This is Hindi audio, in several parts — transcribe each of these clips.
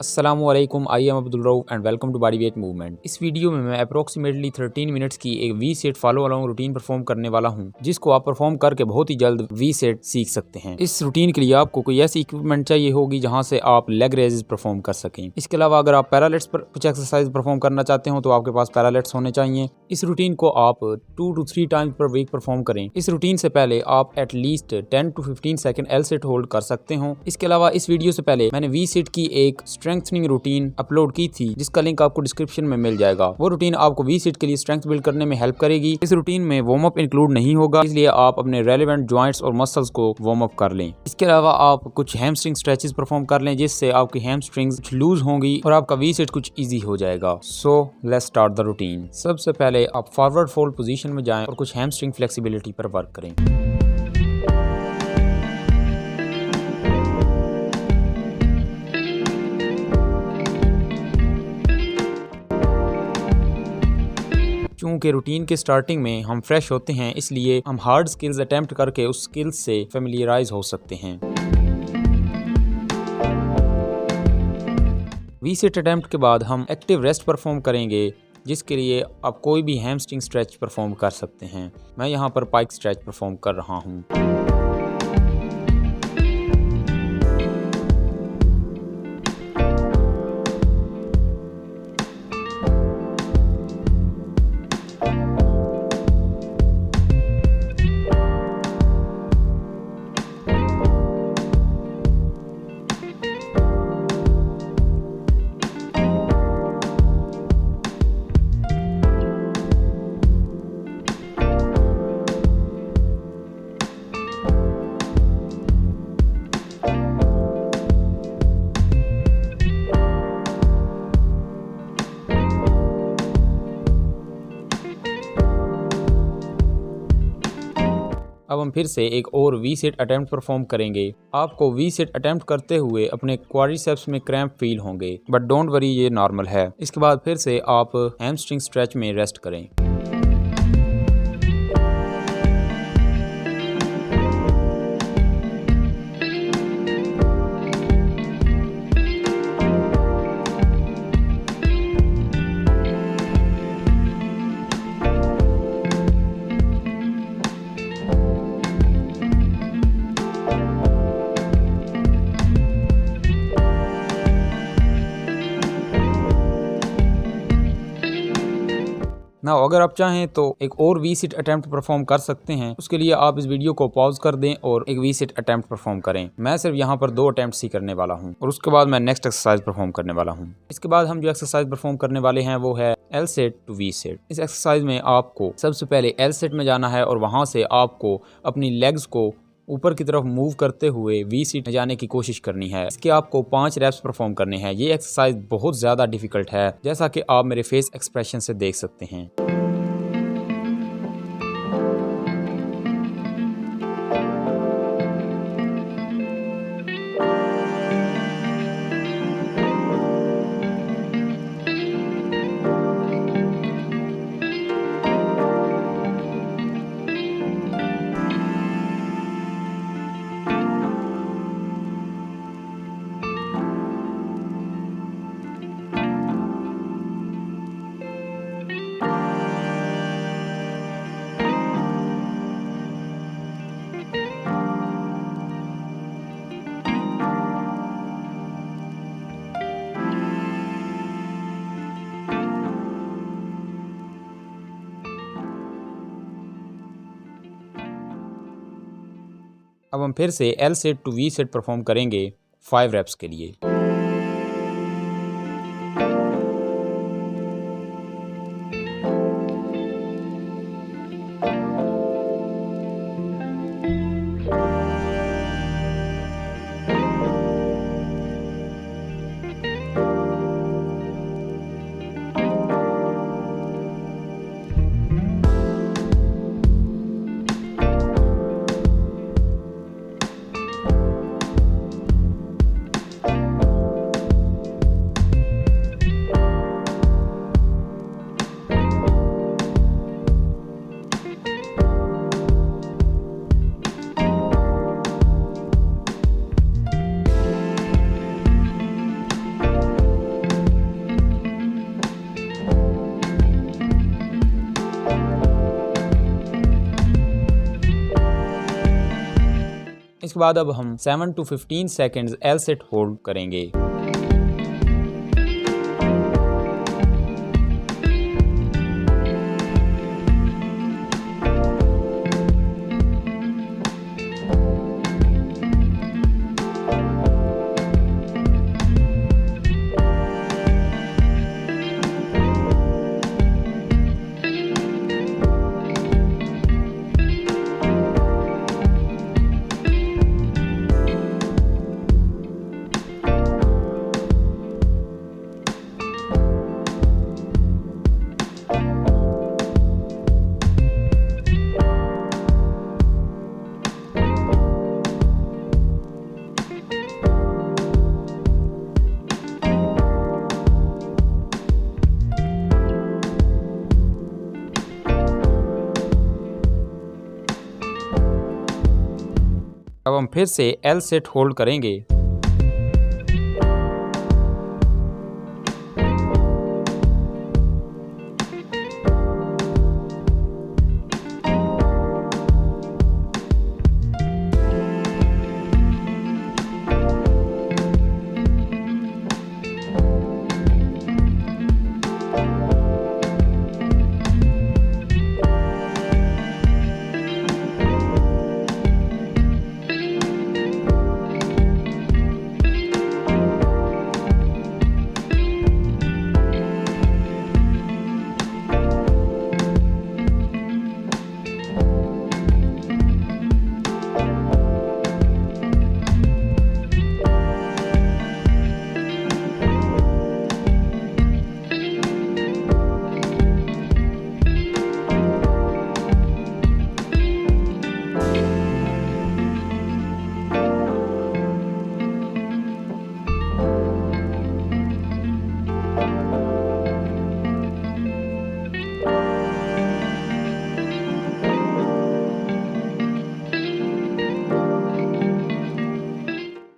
अस्सलामुअलैकुम, I am Abdul Rauf and welcome to body weight movement. इस वीडियो में मैं अप्रोक्सीमेटली 13 मिनट्स की एक V set follow along routine perform करने वाला हूं, जिसको आप परफॉर्म करके बहुत ही जल्द वी सेट सीख सकते हैं। इस रूटीन के लिए आपको कोई ऐसी इक्विपमेंट चाहिए होगी जहां से आप लेग रेजेस परफॉर्म कर सकें। इसके अलावा अगर आप पैरालेट्स पर कुछ एक्सरसाइज परफॉर्म करना चाहते हो तो आपके पास पैरालेट्स होने चाहिए। इस रूटीन को आप 2 to 3 टाइम्स पर वीक परफॉर्म करें। इस रूटीन से पहले आप at least 10 to 15 second L set hold कर सकते हो। इसके अलावा इस वीडियो से पहले मैंने वी सेट की एक स्ट्रेंथनिंग रूटीन अपलोड की थी, जिसका लिंक आपको डिस्क्रिप्शन में मिल जाएगा। वो रूटीन आपको वी सेट के लिए स्ट्रेंथ बिल्ड करने में हेल्प करेगी। इस रूटीन में वार्म अप इंक्लूड नहीं होगा, इसलिए आप अपने रेलेवेंट जॉइंट्स और मसल्स को वार्म अप कर लें। इसके अलावा आप कुछ हैमस्ट्रिंग स्ट्रेचेस परफॉर्म कर लें, जिससे आपकी हैमस्ट्रिंग्स लूज होंगी और आपका वी सेट कुछ इजी हो जाएगा। So let's start the routine. सबसे पहले आप फॉरवर्ड फोल्ड पोजीशन में जाएं और कुछ हैमस्ट्रिंग फ्लेक्सिबिलिटी पर वर्क करें। चूंकि रूटीन के स्टार्टिंग में हम फ्रेश होते हैं, इसलिए हम हार्ड स्किल्स अटेम्प्ट करके उस स्किल्स से फेमिलियराइज हो सकते हैं। वी सेट अटेम्प्ट के बाद हम एक्टिव रेस्ट परफॉर्म करेंगे, जिसके लिए आप कोई भी हैमस्ट्रिंग स्ट्रेच परफॉर्म कर सकते हैं। मैं यहाँ पर पाइक स्ट्रेच परफॉर्म कर रहा हूँ। अब हम फिर से एक और वी सेट अटेम्प्ट परफॉर्म करेंगे। आपको वी सेट अटेम्प्ट करते हुए अपने क्वाड्रिसेप्स में क्रैम्प फील होंगे, बट डोंट वरी, ये नॉर्मल है। इसके बाद फिर से आप हैमस्ट्रिंग स्ट्रेच में रेस्ट करें। ना अगर आप चाहें तो एक और वी सेट अटेम्प्ट परफॉर्म कर सकते हैं। उसके लिए आप इस वीडियो को पॉज कर दें और एक वी सेट अटेम्प्ट परफॉर्म करें। मैं सिर्फ यहाँ पर 2 अटेम्प्ट ही करने वाला हूँ और उसके बाद मैं नेक्स्ट एक्सरसाइज परफॉर्म करने वाला हूँ। इसके बाद हम जो एक्सरसाइज परफॉर्म करने वाले हैं वो है L set to V set. इस एक्सरसाइज में आपको सबसे पहले एल सेट में जाना है और वहाँ से आपको अपनी लेग्स को ऊपर की तरफ मूव करते हुए वी सीट में जाने की कोशिश करनी है। इसके आपको 5 रेप्स परफॉर्म करने हैं। ये एक्सरसाइज बहुत ज़्यादा डिफिकल्ट है, जैसा कि आप मेरे फेस एक्सप्रेशन से देख सकते हैं। अब हम फिर से L set to V set perform करेंगे 5 रेप्स के लिए। इसके बाद अब हम 7 to 15 seconds L set hold करेंगे। अब हम फिर से एल सेट होल्ड करेंगे।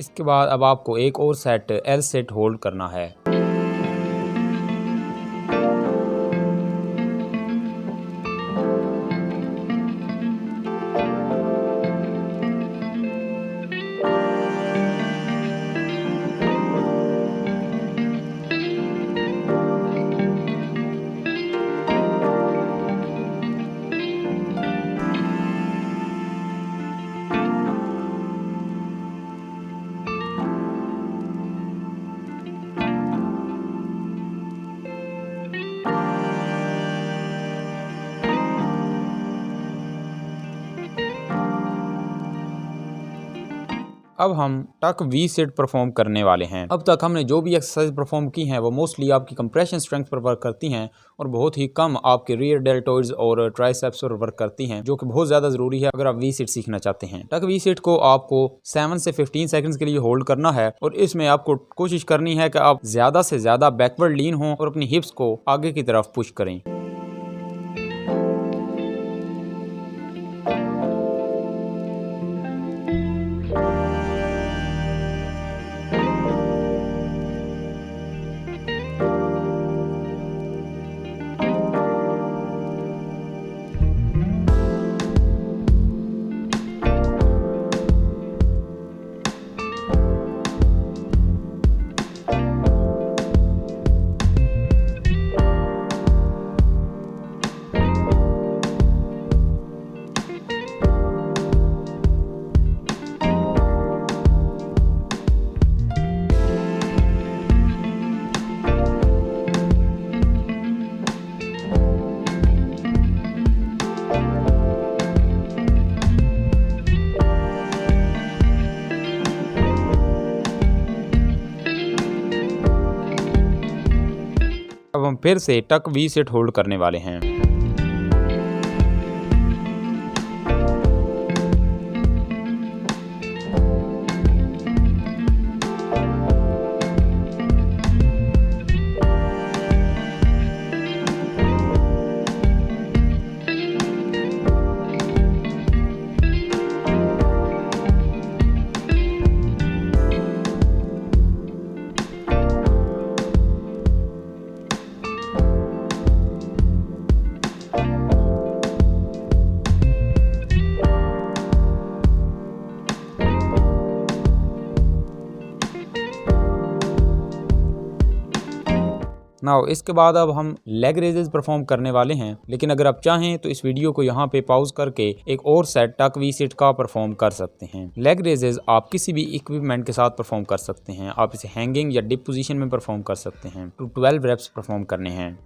इसके बाद अब आपको एक और सेट एल सेट होल्ड करना है। अब हम टक वी सेट परफॉर्म करने वाले हैं। अब तक हमने जो भी एक्सरसाइज परफॉर्म की हैं वो मोस्टली आपकी कंप्रेशन स्ट्रेंथ पर वर्क करती हैं और बहुत ही कम आपके रियर डेल्टोइड्स और ट्राइसेप्स पर वर्क करती हैं, जो कि बहुत ज़्यादा ज़रूरी है अगर आप वी सेट सीखना चाहते हैं। टक वी सेट को आपको 7 से 15 सेकंड्स के लिए होल्ड करना है और इसमें आपको कोशिश करनी है कि आप ज़्यादा से ज़्यादा बैकवर्ड लीन हों और अपनी हिप्स को आगे की तरफ पुश करें। अब हम फिर से टक वी सेट होल्ड करने वाले हैं। नाउ इसके बाद अब हम लेग रेजेस परफॉर्म करने वाले हैं, लेकिन अगर आप चाहें तो इस वीडियो को यहाँ पे पॉज करके एक और सेट टक वी सिट का परफॉर्म कर सकते हैं। लेग रेजेस आप किसी भी इक्विपमेंट के साथ परफॉर्म कर सकते हैं। आप इसे हैंगिंग या डिप पोजीशन में परफॉर्म कर सकते हैं। 12 रेप्स परफॉर्म करने हैं।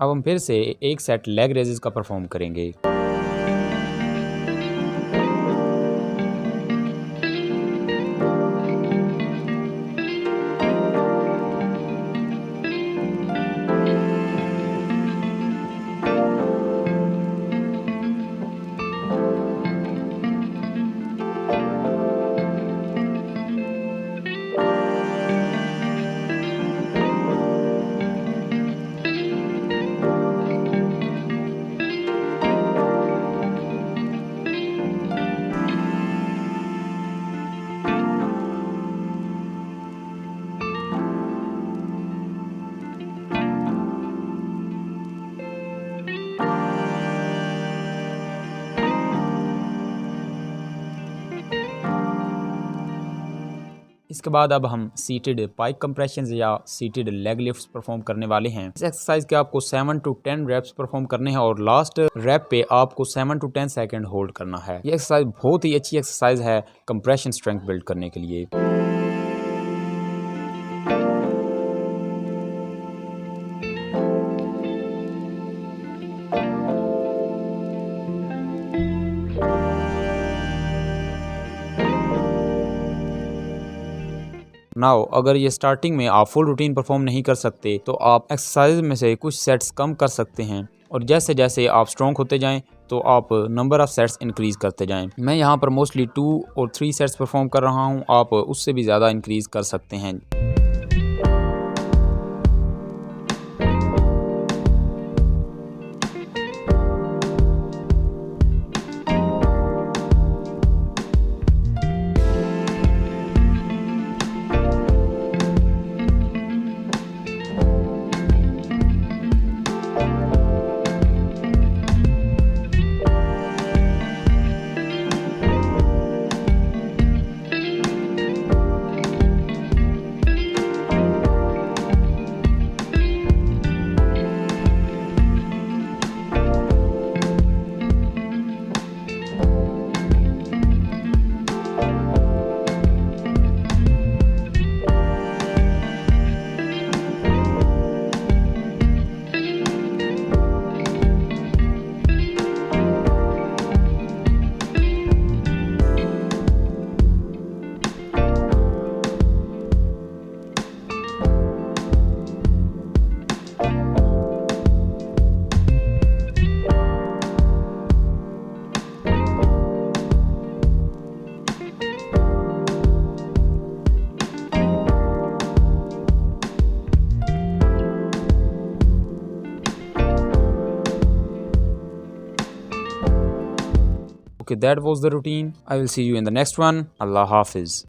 अब हम फिर से एक सेट लेग रेजेस का परफॉर्म करेंगे। इसके बाद अब हम सीटेड पाइक कंप्रेशंस या सीटेड लेग लिफ्ट्स परफॉर्म करने वाले हैं। इस एक्सरसाइज के आपको 7 to 10 रेप्स परफॉर्म करने हैं और लास्ट रेप पे आपको 7 to 10 सेकंड होल्ड करना है। ये एक्सरसाइज बहुत ही अच्छी एक्सरसाइज है कंप्रेशन स्ट्रेंथ बिल्ड करने के लिए। नाउ अगर ये स्टार्टिंग में आप फुल रूटीन परफॉर्म नहीं कर सकते तो आप एक्सरसाइज में से कुछ सेट्स कम कर सकते हैं और जैसे जैसे आप स्ट्रॉन्ग होते जाएं तो आप नंबर ऑफ सेट्स इंक्रीज करते जाएं। मैं यहाँ पर मोस्टली 2 और 3 सेट्स परफॉर्म कर रहा हूँ, आप उससे भी ज़्यादा इंक्रीज कर सकते हैं। Okay, that was the routine. I will see you in the next one. Allah Hafiz.